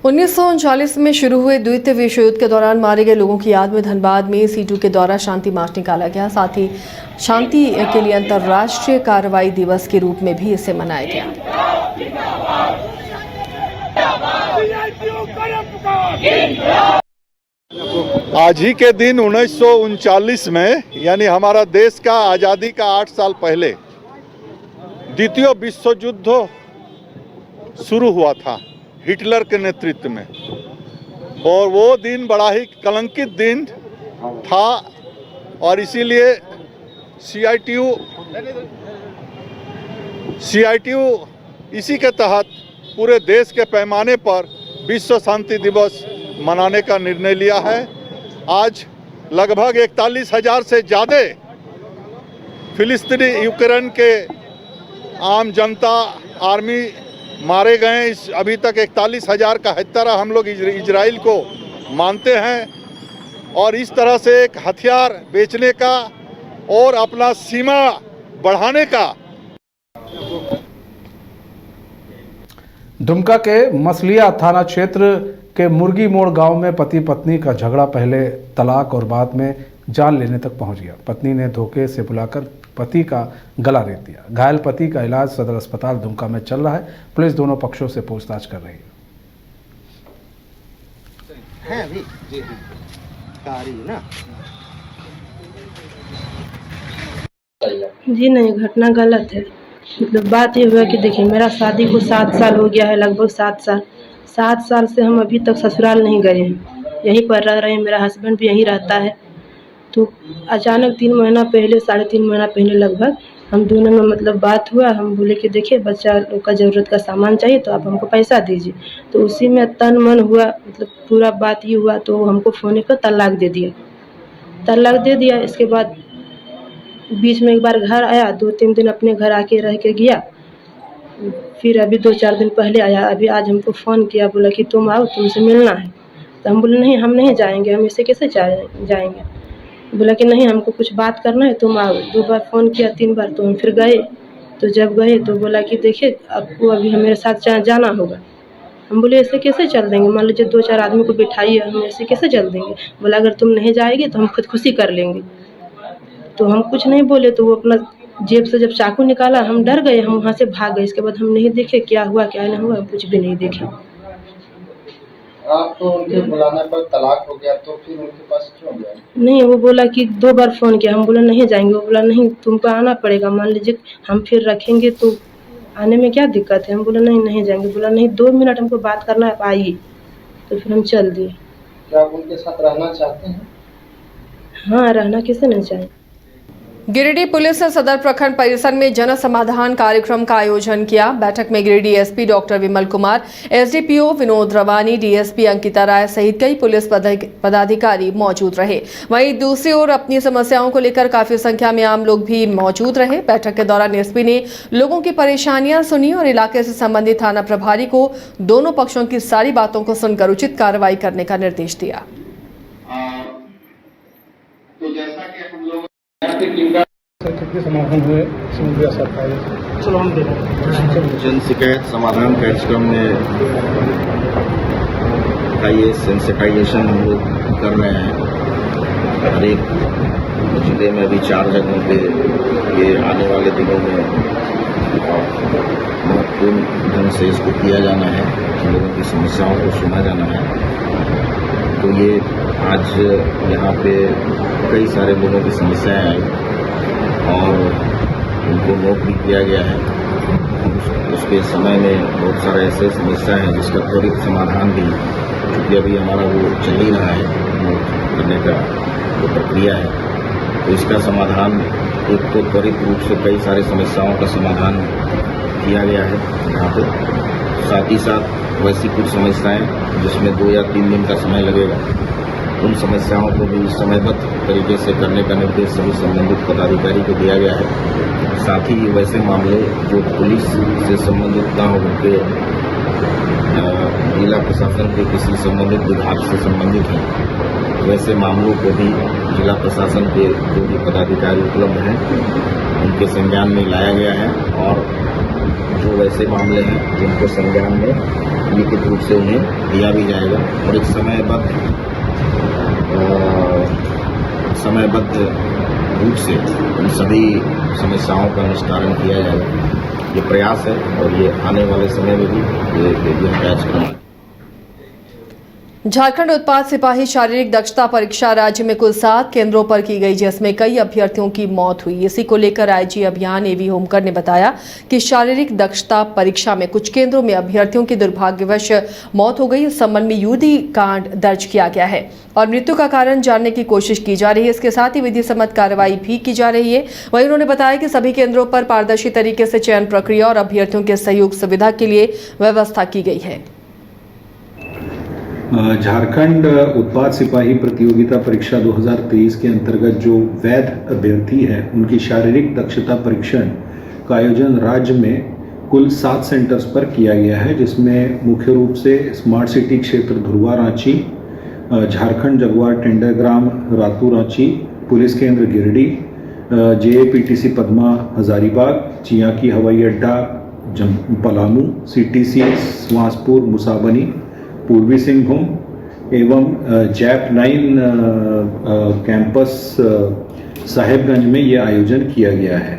1939 में शुरू हुए द्वितीय विश्व युद्ध के दौरान मारे गए लोगों की याद में धनबाद में C2 के द्वारा शांति मार्च निकाला गया। साथ ही शांति के लिए अंतर्राष्ट्रीय कार्रवाई दिवस के रूप में भी इसे मनाया गया। आज ही के दिन 1939 में यानी हमारा देश का आज़ादी का 8 साल पहले द्वितीय विश्व युद्ध शुरू हुआ था हिटलर के नेतृत्व में, और वो दिन बड़ा ही कलंकित दिन था। और इसीलिए CITU इसी के तहत पूरे देश के पैमाने पर विश्व शांति दिवस मनाने का निर्णय लिया है। आज लगभग 41,000 से ज़्यादा फिलिस्तीनी यूक्रेन के आम जनता आर्मी मारे गए। इस अभी तक 41,000 का हत्यारा हम लोग इजराइल को मानते हैं। और इस तरह से एक हथियार बेचने का और अपना सीमा बढ़ाने का। दुमका के मसलिया थाना क्षेत्र के मुर्गी मोड़ गांव में पति पत्नी का झगड़ा पहले तलाक और बाद में जान लेने तक पहुंच गया। पत्नी ने धोखे से बुलाकर पति का गला रेत दिया। घायल पति का इलाज सदर अस्पताल दुमका में चल रहा है। पुलिस दोनों पक्षों से पूछताछ कर रही है। जी नहीं, घटना गलत है। मतलब बात ये हुआ कि देखिए, मेरा शादी को 7 साल हो गया है, लगभग 7 साल से हम अभी तक ससुराल नहीं गए हैं, यहीं पर रह रहे हैं। मेरा हस्बैंड भी यहीं रहता है। तो अचानक 3 महीना पहले, 3.5 महीना पहले लगभग हम दोनों में मतलब बात हुआ। हम बोले कि देखिए, बच्चा लोग का ज़रूरत का सामान चाहिए तो आप हमको पैसा दीजिए। तो उसी में तन मन हुआ, मतलब पूरा बात ये हुआ तो हमको फ़ोन पर तलाक दे दिया। इसके बाद बीच में एक बार घर आया, 2-3 दिन अपने घर आके रह के गया। फिर अभी 2-4 दिन पहले आया। अभी आज हमको फ़ोन किया, बोला कि तुम आओ, तुमसे मिलना है। तो हम बोले नहीं, हम नहीं जाएंगे, हम ऐसे कैसे जाएंगे। बोला कि नहीं, हमको कुछ बात करना है, तुम आओ। 2 बार फ़ोन किया, 3 बार, तो हम फिर गए। तो जब गए तो बोला कि देखिए, आपको अभी मेरे साथ जाना होगा। हम बोले ऐसे कैसे चल देंगे, मान लीजिए 2-4 आदमी को बिठाइए, हम ऐसे कैसे चल देंगे। बोला अगर तुम नहीं जाएगी तो हम खुदकुशी कर लेंगे। तो हम कुछ नहीं बोले। तो वो अपना जेब से जब चाकू निकाला, हम डर गए, हम वहाँ से भाग गए। इसके बाद हम नहीं देखे क्या हुआ क्या नहीं हुआ, कुछ भी नहीं देखे। आप तो उनके बुलाने पर तलाक हो गया, तो फिर उनके पास क्यों गए? नहीं, वो बोला कि 2 बार फ़ोन किया, हम बोला नहीं जाएंगे। वो बोला नहीं, तुमको आना पड़ेगा, मान लीजिए हम फिर रखेंगे तो आने में क्या दिक्कत है। हम बोला नहीं जाएंगे। बोला नहीं, 2 मिनट हमको बात करना है, आप आइए। तो फिर हम चल दिए। क्या आप उनके साथ रहना चाहते हैं? हाँ, रहना किसे नहीं चाहिए। गिरिडीह पुलिस ने सदर प्रखंड परिसर में जन समाधान कार्यक्रम का आयोजन किया। बैठक में Giridih SP doctor Vimal Kumar, SDPO Vinod रवानी, DSP अंकिता राय सहित कई पुलिस पदाधिकारी मौजूद रहे। वहीं दूसरी ओर अपनी समस्याओं को लेकर काफी संख्या में आम लोग भी मौजूद रहे। बैठक के दौरान SP ने लोगों की परेशानियां सुनी और इलाके से संबंधित थाना प्रभारी को दोनों पक्षों की सारी बातों को सुनकर उचित कार्रवाई करने का निर्देश दिया। कितने समाधान हुए जन शिकायत समाधान कार्यक्रम में का ये सेंसिटाइजेशन हम लोग कर रहे हैं। हर एक जिले में अभी 4 जगहों पे ये आने वाले दिनों में महत्वपूर्ण ढंग से इसको किया जाना है, लोगों की समस्याओं को सुना जाना है। तो ये आज यहाँ पे कई सारे लोगों की समस्याएं आई और उनको नोट भी किया गया है। उसके समय में बहुत सारे ऐसे समस्या हैं जिसका त्वरित समाधान भी, क्योंकि अभी हमारा वो चल ही रहा है, नोट करने का जो प्रक्रिया है, तो इसका समाधान एक तो त्वरित रूप से कई सारी समस्याओं का समाधान किया गया है यहाँ पे। साथ ही साथ वैसी कुछ समस्याएं जिसमें 2 या 3 दिन का समय लगेगा, उन समस्याओं को भी समयबद्ध तरीके से करने का निर्देश सभी संबंधित पदाधिकारी को दिया गया है। साथ ही वैसे मामले जो पुलिस से संबंधित न हो, उनके जिला प्रशासन के किसी संबंधित विभाग से संबंधित हैं, वैसे मामलों को भी जिला प्रशासन के जो भी पदाधिकारी उपलब्ध हैं उनके संज्ञान में लाया गया है। और वो वैसे मामले हैं जिनको संज्ञान में लिखित रूप से उन्हें दिया भी जाएगा और एक समयबद्ध रूप से उन सभी समस्याओं का निस्तारण किया जाएगा। ये प्रयास है और ये आने वाले समय में भी ये कार्यक्रम है। झारखंड उत्पाद सिपाही शारीरिक दक्षता परीक्षा राज्य में कुल 7 केंद्रों पर की गई, जिसमें कई अभ्यर्थियों की मौत हुई। इसी को लेकर आईजी अभियान एवी होमकर ने बताया कि शारीरिक दक्षता परीक्षा में कुछ केंद्रों में अभ्यर्थियों की दुर्भाग्यवश मौत हो गई। इस संबंध में यूडी कांड दर्ज किया गया है और मृत्यु का कारण जानने की कोशिश की जा रही है। इसके साथ ही विधि सम्मत कार्रवाई भी की जा रही है। वहीं उन्होंने बताया कि सभी केंद्रों पर पारदर्शी तरीके से चयन प्रक्रिया और अभ्यर्थियों के सहयोग सुविधा के लिए व्यवस्था की गई है। झारखंड उत्पाद सिपाही प्रतियोगिता परीक्षा 2023 के अंतर्गत जो वैध अभ्यर्थी हैं उनकी शारीरिक दक्षता परीक्षण का आयोजन राज्य में कुल 7 सेंटर्स पर किया गया है, जिसमें मुख्य रूप से स्मार्ट सिटी क्षेत्र धुरवा रांची, झारखंड जगुआर टेंडरग्राम रातू रांची, पुलिस केंद्र गिरिडीह, जेएपीटीसी पदमा हजारीबाग, चियाकी हवाई अड्डा पलामू, सीटीसी स्वासपुर मुसाबनी, पूर्वी सिंहभूम एवं जैप 9 कैंपस साहेबगंज में ये आयोजन किया गया है।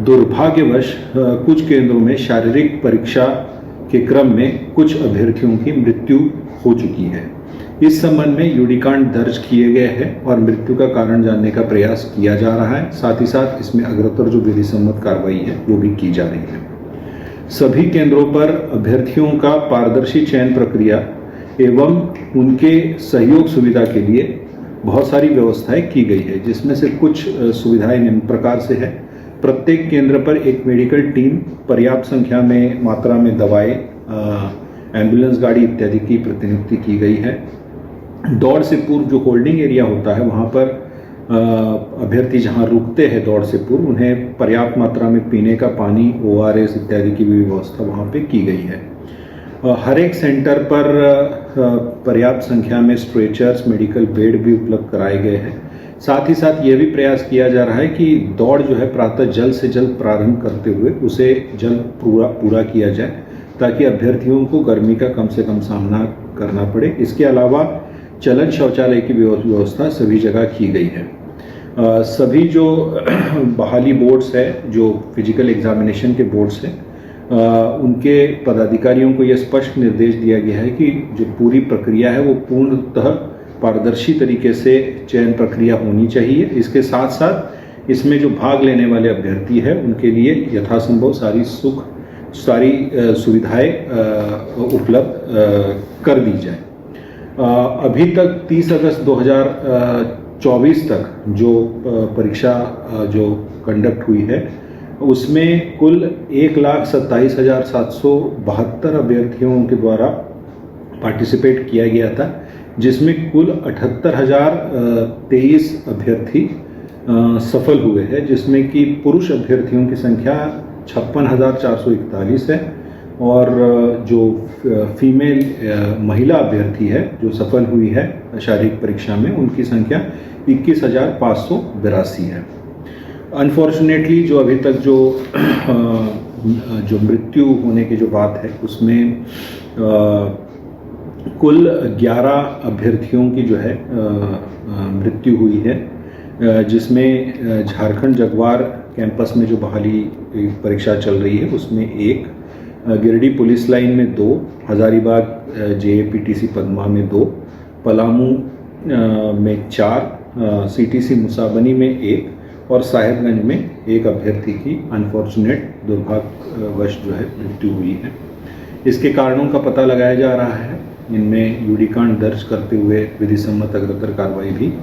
दुर्भाग्यवश कुछ केंद्रों में शारीरिक परीक्षा के क्रम में कुछ अभ्यर्थियों की मृत्यु हो चुकी है। इस संबंध में यूडी कांड दर्ज किए गए हैं और मृत्यु का कारण जानने का प्रयास किया जा रहा है। साथ ही साथ इसमें अग्रतर जो विधि सम्मत कार्रवाई है वो भी की जा रही है। सभी केंद्रों पर अभ्यर्थियों का पारदर्शी चयन प्रक्रिया एवं उनके सहयोग सुविधा के लिए बहुत सारी व्यवस्थाएं की गई है, जिसमें से कुछ सुविधाएं निम्न प्रकार से है। प्रत्येक केंद्र पर एक मेडिकल टीम, पर्याप्त संख्या में मात्रा में दवाएं, एम्बुलेंस गाड़ी इत्यादि की प्रतिनियुक्ति की गई है। दौड़ से पूर्व जो होल्डिंग एरिया होता है वहाँ पर अभ्यर्थी जहां रुकते हैं दौड़ से पूर्व उन्हें पर्याप्त मात्रा में पीने का पानी, ORS इत्यादि की भी व्यवस्था वहां पे की गई है। हर एक सेंटर पर पर्याप्त संख्या में स्ट्रेचर्स, मेडिकल बेड भी उपलब्ध कराए गए हैं। साथ ही साथ ये भी प्रयास किया जा रहा है कि दौड़ जो है प्रातः जल्द से जल्द प्रारंभ करते हुए उसे जल्द पूरा किया जाए, ताकि अभ्यर्थियों को गर्मी का कम से कम सामना करना पड़े। इसके अलावा चलन शौचालय की व्यवस्था सभी जगह की गई है। सभी जो बहाली बोर्ड्स है, जो फिजिकल एग्जामिनेशन के बोर्ड्स हैं, उनके पदाधिकारियों को यह स्पष्ट निर्देश दिया गया है कि जो पूरी प्रक्रिया है वो पूर्णतः पारदर्शी तरीके से चयन प्रक्रिया होनी चाहिए। इसके साथ साथ इसमें जो भाग लेने वाले अभ्यर्थी हैं उनके लिए यथासंभव सारी सुविधाएं उपलब्ध कर दी जाए। अभी तक 30 अगस्त 2024 तक जो परीक्षा जो कंडक्ट हुई है उसमें कुल 1,27,772 अभ्यर्थियों के द्वारा पार्टिसिपेट किया गया था, जिसमें कुल 78,023 अभ्यर्थी सफल हुए हैं, जिसमें कि पुरुष अभ्यर्थियों की संख्या 56,441 है और जो फीमेल महिला अभ्यर्थी है जो सफल हुई है शारीरिक परीक्षा में उनकी संख्या 21,582 है। अनफॉर्चुनेटली जो अभी तक जो मृत्यु होने की जो बात है उसमें कुल 11 अभ्यर्थियों की जो है मृत्यु हुई है, जिसमें झारखंड जगुआर कैंपस में जो बहाली परीक्षा चल रही है उसमें 1, गिरिडीह पुलिस लाइन में 2, हजारीबाग जेएपीटीसी पदमा में 2, पलामू में 4, सीटीसी मुसाबनी में 1 और साहेबगंज में 1 अभ्यर्थी की अनफॉर्चुनेट दुर्भाग्यवश जो है मृत्यु हुई है। इसके कारणों का पता लगाया जा रहा है। इनमें यूडी कांड दर्ज करते हुए विधि सम्मत अग्रतर कार्रवाई भी